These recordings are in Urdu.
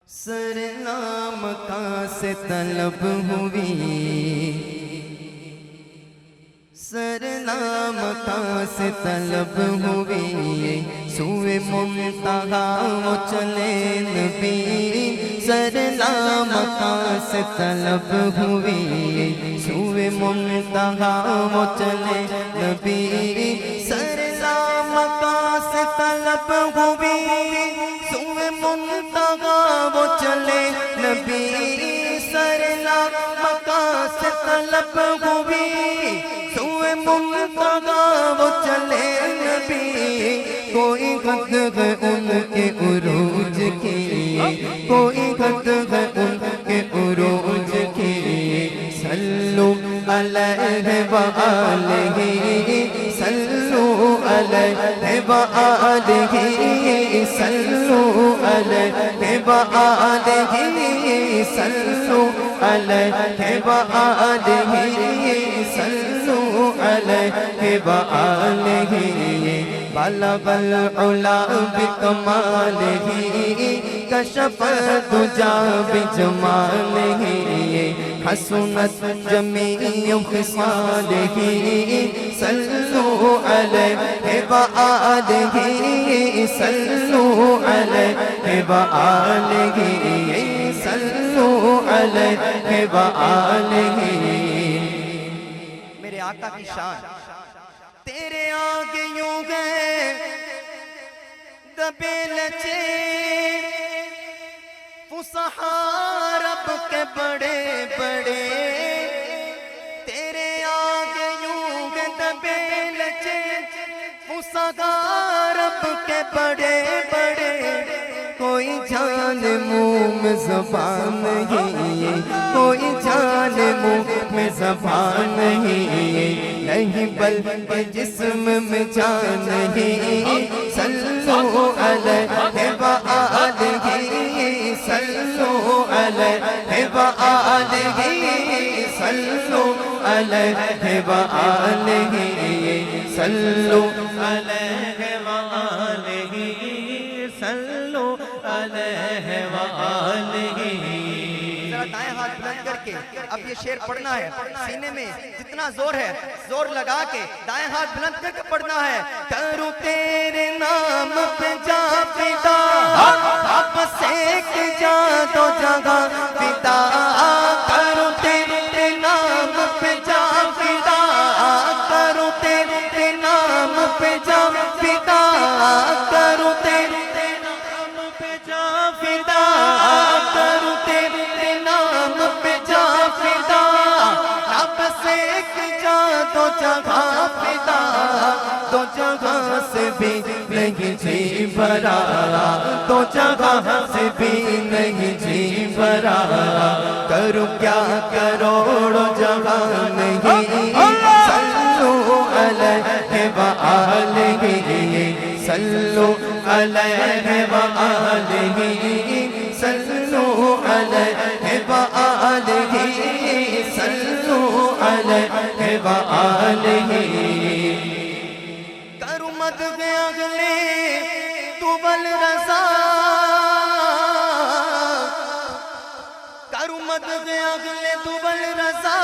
سرنام کا سے طلب ہوئی، سرنام کا سے طلب ہوئی، سوئے منتہا وہ چلے نبی، سرنام کا سے طلب ہوئی، سوئے منتہا وہ چلے نبی، سرنام کا سے طلب ہوئی، سوئے منتہا وہ چلے نبی، سرنام کا سے طلب ہوئی، سوئے منتہا وہ چلے نبی، کوئی خط ہے ان کے عروج کی، کوئی خط ہے ان کے عروج کی، صلو علیہ وآلہ، صلو علیہ وآلہ، صلو علیہ وآلہ، صلو علیہ وآلہ، صلو علیہ وآلہ، بلغ العلا بکمالہ، کشف الدجا بجمالہ، حسنت جمیع خصالہ، صلو علیہ وآلہ، صلو علیہ وآلہ، صلو علیہ وآلہ۔ میرے آقا کی شان تیرے آگے یوں گئے دبے لچے، فصحاء رب کے بڑے بڑے، تیرے آگے یوں گئے دبے لچے، فصحاء رب کے بڑے بڑے، کوئی جان منہ میں زبان نہیں، کوئی جان منہ میں زبان نہیں، نہیں بلکہ جسم میں جان نہیں، صلو علیہ وآلہ، صلو علیہ وآلہ، صلو علیہ وآلہ، صلو علیہ وآلہ، صلو علیہ وآلہ۔ ذرا دائیں ہاتھ بلند کر کے اب یہ شعر پڑھنا ہے، سینے میں جتنا زور ہے زور لگا کے دائیں ہاتھ بلند کر کے پڑھنا ہے۔ کروں تیرے نام پہ جا فدا، اب سیک جا دو جگہ فدا، کروں تیرے نام پہ جا فدا، کروں تیرے نام پہ جا فدا، کروں تیرے نام پہ جا فدا، کروں تیرے نام پہ جا فدا، اب سیک جا دو جگہ فدا، دو جگہ سے بھی نہیں جی بھرا، دو جگہ سے بھی نہیں جی بھرا، کروں کیا کروڑوں جگہ نہیں، صلو علیہ وآلہ، صلو علیہ وآلہ، صلو علیہ وآلہ، صلو علیہ وآلہ۔ کروں مدح اگلے تو بل رضا، کروں مدح اگلے تو بل رضا،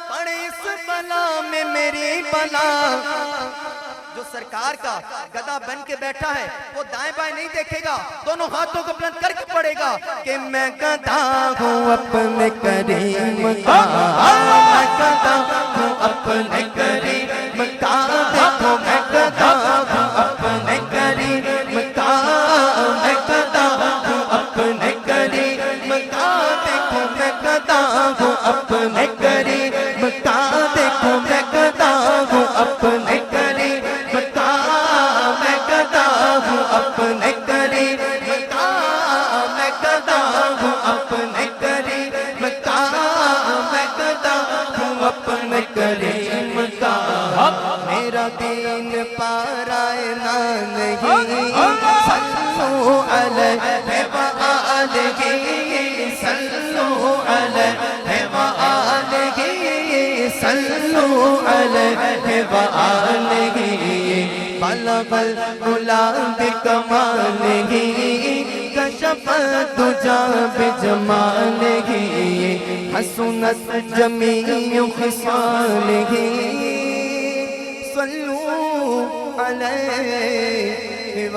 پڑے اس بلا میں میری بلا، جو سرکار کا گدا بن کے بیٹھا ہے وہ دائیں بائیں نہیں دیکھے گا، دونوں ہاتھوں کو بلند کر کے پڑھے گا کہ میں گدا ہوں اپنے کریم کا، میں گدا ہوں اپنے کریم کا، دیکھو میں گدا ہوں اپنے کریم کا، میں گدا ہوں اپنے کریم کا، دیکھو میں گدا ہوں اپنے کریم کا، دیکھو میں گدا ہوں اپنے کریم کا، میں گدا ہوں اپنے کریم کا، میں گدا ہوں اپنے کریم کا، میں گدا ہوں اپنے کریم کا، میرا دین پارائے نہ نہیں، صلو علیہ وآلہ، صلو علیہ وآلہ، صلو علیہ وآلہ، بلغ العلا بکمالہ، کشف کشف الدجى بجماله حسنت جميع خصاله صلوا عليه